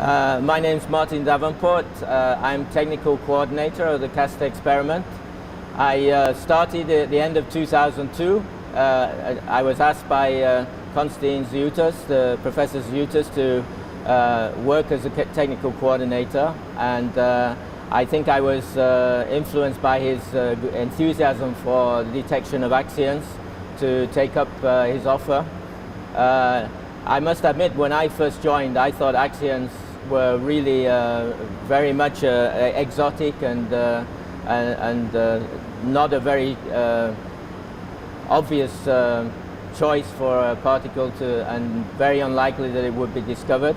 My name's Martin Davenport. I'm technical coordinator of the CAST experiment. I started at the end of 2002. I was asked by Konstantin Ziutas, the Professor Ziutas, to work as a technical coordinator, and I think I was influenced by his enthusiasm for the detection of axions to take up his offer. I must admit, when I first joined, I thought axions were really very much exotic and not a very obvious choice for a particle and very unlikely that it would be discovered.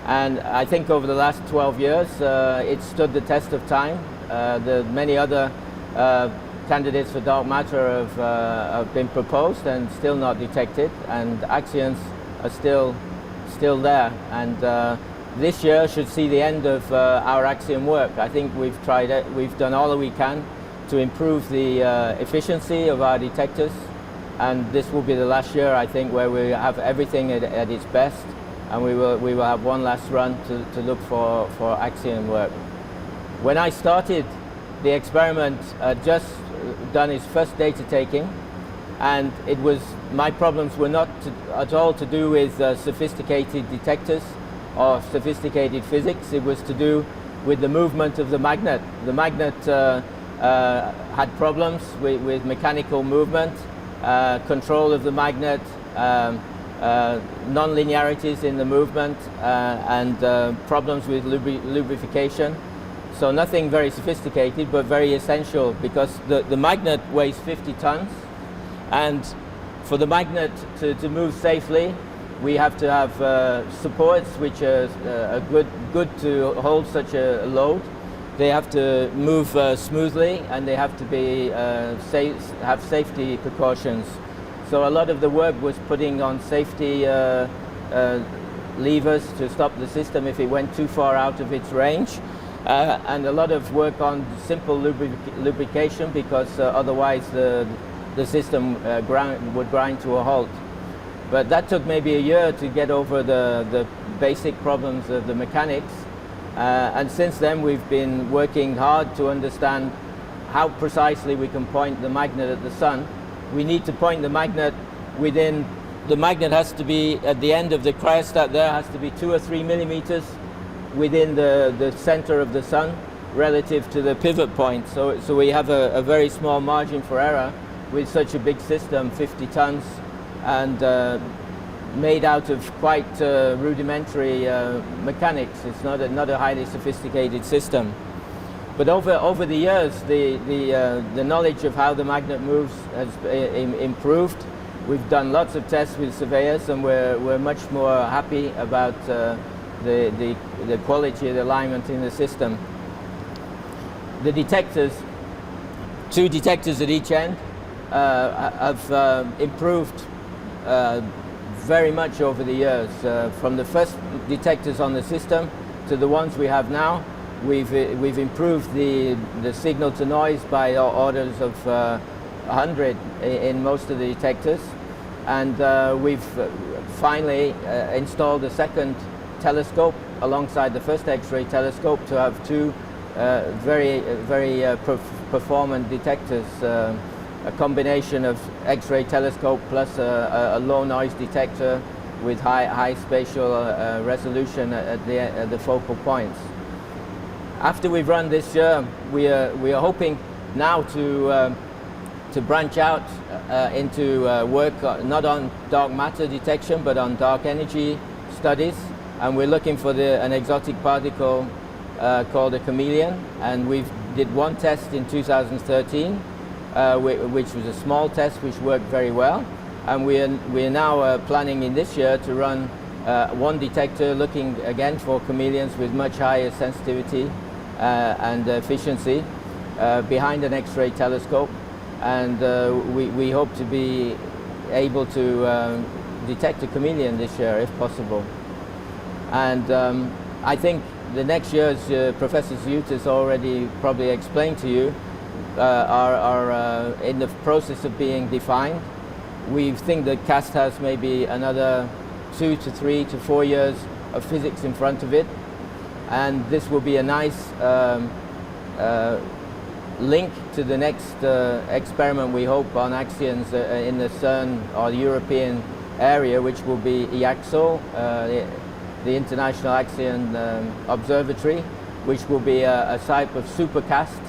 And I think over the last 12 years it stood the test of time. The many other candidates for dark matter have been proposed and still not detected, and axions are still there. And this year should see the end of our axion work. I think we've tried it. We've done all that we can to improve the efficiency of our detectors, and this will be the last year, I think, where we have everything at its best, and we will have one last run to look for axion work. When I started the experiment, just done its first data taking, and my problems were not at all to do with sophisticated detectors or sophisticated physics. It was to do with the movement of the magnet. The magnet had problems with mechanical movement, control of the magnet, non-linearities in the movement, and problems with lubrication. So nothing very sophisticated, but very essential, because the magnet weighs 50 tons, and for the magnet to move safely, we have to have supports which are good to hold such a load. They have to move smoothly, and they have to be have safety precautions. So a lot of the work was putting on safety levers to stop the system if it went too far out of its range, and a lot of work on simple lubrication, because otherwise the system would grind to a halt. But that took maybe a year to get over the basic problems of the mechanics. And since then we've been working hard to understand how precisely we can point the magnet at the sun. We need to point the magnet within, the magnet has to be at the end of the cryostat there, has to be 2 or 3 millimeters within the center of the sun relative to the pivot point. So we have a very small margin for error with such a big system, 50 tons, and made out of quite rudimentary mechanics. It's not a highly sophisticated system. But over the years, the knowledge of how the magnet moves has improved. We've done lots of tests with surveyors, and we're much more happy about the quality of the alignment in the system. The detectors, 2 detectors at each end, have improved very much over the years. From the first detectors on the system to the ones we have now, we've improved the signal to noise by orders of 100 in most of the detectors, and we've finally installed a second telescope alongside the first X-ray telescope to have 2 very performant detectors. A combination of X-ray telescope plus a low noise detector with high spatial resolution at the focal points. After we've run this year, we are hoping now to branch out into work not on dark matter detection but on dark energy studies, and we're looking for an exotic particle called a chameleon, and we did one test in 2013. Which was a small test which worked very well, and we are now planning in this year to run one detector looking again for chameleons with much higher sensitivity and efficiency behind an X-ray telescope, and we hope to be able to detect a chameleon this year if possible. And I think the next year, as Professor Ziutas already probably explained to you, are in the process of being defined. We think that CAST has maybe another 2 to 3 to 4 years of physics in front of it and this will be a nice link to the next experiment we hope on axions in the CERN or the European area, which will be EAXO, the International Axion Observatory, which will be a type of supercast,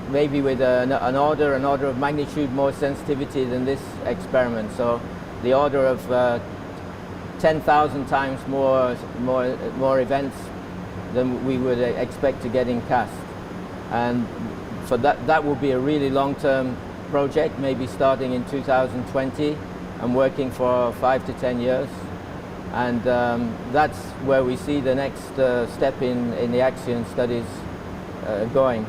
maybe with an order of magnitude more sensitivity than this experiment. So the order of 10,000 times more events than we would expect to get in CAST. And for that will be a really long-term project, maybe starting in 2020 and working for 5 to 10 years. And that's where we see the next step in the axion studies going.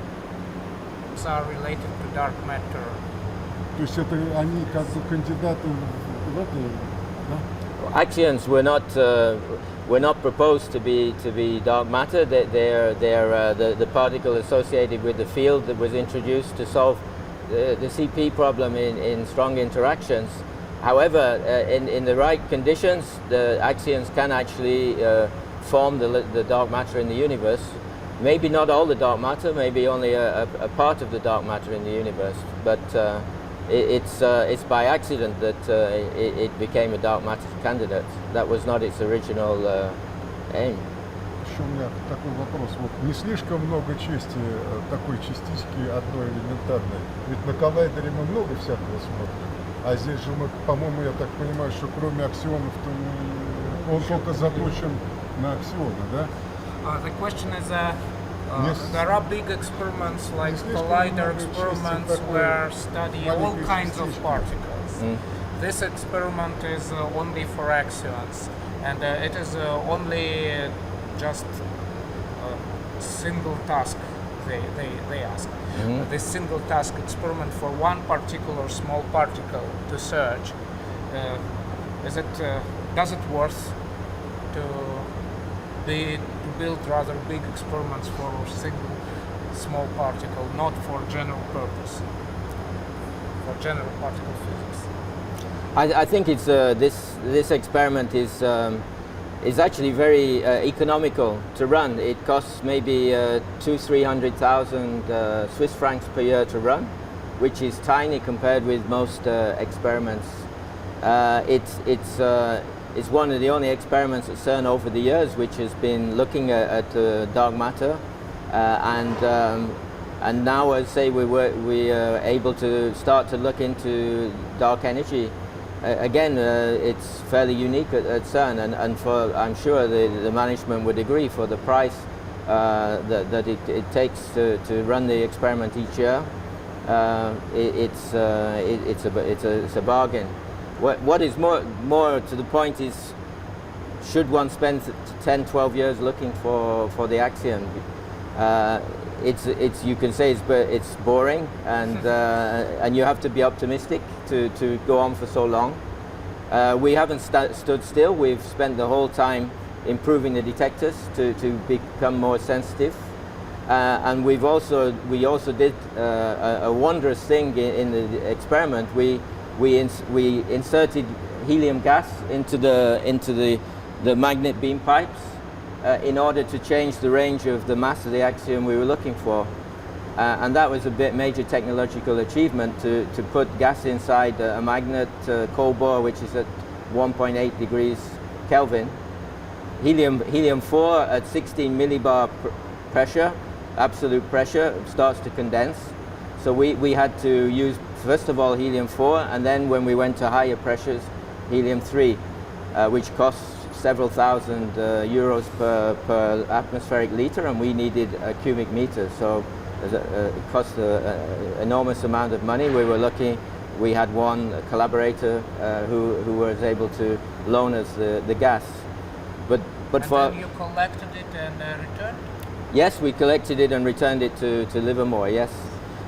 Are related to dark matter. То есть это они как бы кандидаты в это, да? Axions were not proposed to be dark matter. They're the particle associated with the field that was introduced to solve the CP problem in strong interactions. However, in the right conditions, the axions can actually form the dark matter in the universe. Maybe not all the dark matter, maybe only a part of the dark matter in the universe. But it's by accident that it became a dark matter candidate. That was not its original aim. Еще у меня такой вопрос. Вот не слишком много части такой частички одной элементарной? Ведь на коллайдере мы много всякого смотрим. А здесь же мы, по-моему, я так понимаю, что кроме аксионов, то он только заточен на аксионы, да? The question is, there are big experiments like collider experiments where study all kinds of particles. This experiment is only for axions, and it is only just a single task they ask. This single task experiment for one particular small particle to search, does it worth to build rather big experiments for a single small particle, not for general purpose, for general particle physics? I think it's this experiment is actually very economical to run. It costs maybe 200,000-300,000 Swiss francs per year to run, which is tiny compared with most experiments. It's one of the only experiments at CERN over the years which has been looking at dark matter, and now, as I say, we are able to start to look into dark energy. Again, it's fairly unique at CERN, and for, I'm sure the management would agree, for the price that it takes to run the experiment each year, it's a bargain. What is more to the point is, should one spend 10-12 years looking for the axion? You can say it's boring, and you have to be optimistic to go on for so long. We haven't stood still. We've spent the whole time improving the detectors to become more sensitive, and we also did a wondrous thing in the experiment. We inserted helium gas into the magnet beam pipes in order to change the range of the mass of the axion we were looking for, and that was a major technological achievement to put gas inside a magnet core bore, which is at 1.8 degrees Kelvin. Helium-4 at 16 millibar pressure, absolute pressure, starts to condense. So we had to use, first of all, helium-4, and then when we went to higher pressures, helium-3, which costs several thousand euros per atmospheric liter, and we needed a cubic meter, so it cost an enormous amount of money. We were lucky we had one collaborator who was able to loan us the gas. But then you collected it and returned? Yes, we collected it and returned it to Livermore, yes.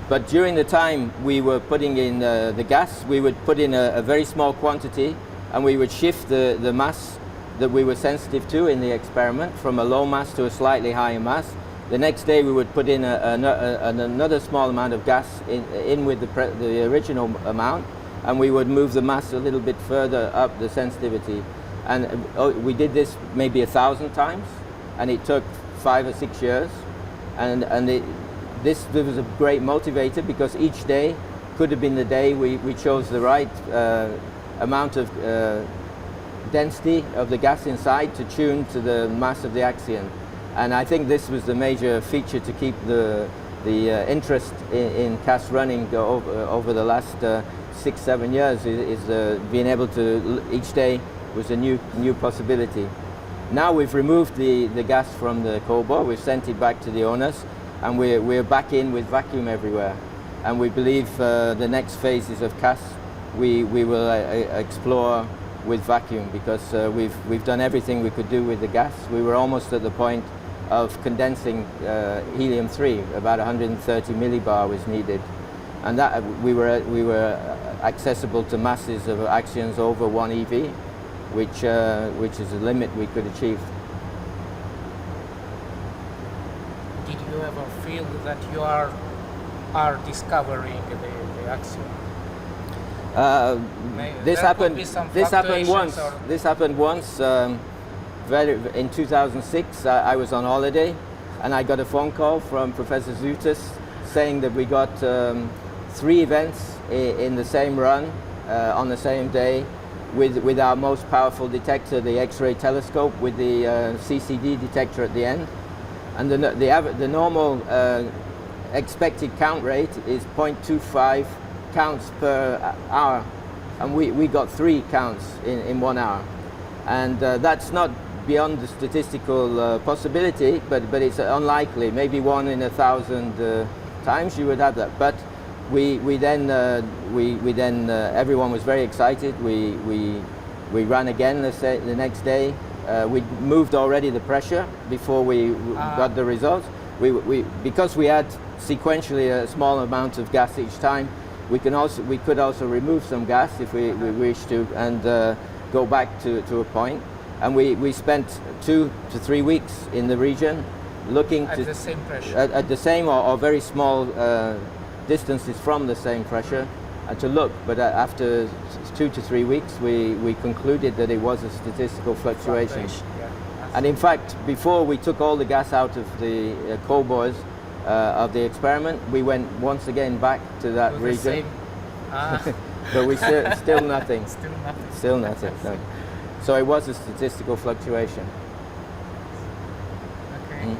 But during the time we were putting in the gas, we would put in a very small quantity, and we would shift the mass that we were sensitive to in the experiment from a low mass to a slightly higher mass. The next day we would put in another small amount of gas in with the original amount, and we would move the mass a little bit further up the sensitivity. And we did this maybe 1,000 times, and it took 5 or 6 years, and this was a great motivator, because each day could have been the day we chose the right amount of density of the gas inside to tune to the mass of the axion. And I think this was the major feature to keep the interest in CAS running over the last 6-7 years, is being able to, each day was a new possibility. Now we've removed the gas from the cobalt, we've sent it back to the owners, and we're back in with vacuum everywhere. And we believe the next phases of CAS we will explore with vacuum, because we've done everything we could do with the gas. We were almost at the point of condensing helium-3, about 130 millibar was needed, and that we were accessible to masses of axions over 1 eV, which is a limit we could achieve. Did you ever feel that you are discovering the axion? This happened once. This happened once. In 2006, I was on holiday, and I got a phone call from Professor Zutas saying that we got 3 events in the same run on the same day, with our most powerful detector, the X-ray telescope, with the CCD detector at the end. And the normal expected count rate is 0.25 counts per hour, and we got 3 counts in 1 hour. And that's not beyond the statistical possibility, but it's unlikely. Maybe 1 in 1,000 times you would have that. But we then everyone was very excited. We ran again the next day. We moved already the pressure before we got the results. Because we had sequentially a small amount of gas each time, we could also remove some gas if we wish to, and go back to a point. And we spent 2 to 3 weeks in the region looking at the same pressure, at the same or very small distances from the same pressure, to look. But after 2 to 3 weeks, we concluded that it was a statistical fluctuation. Yeah. And in fact, before we took all the gas out of the cobores of the experiment, we went once again back to that region. But we still nothing. Still nothing. No. So it was a statistical fluctuation. Okay.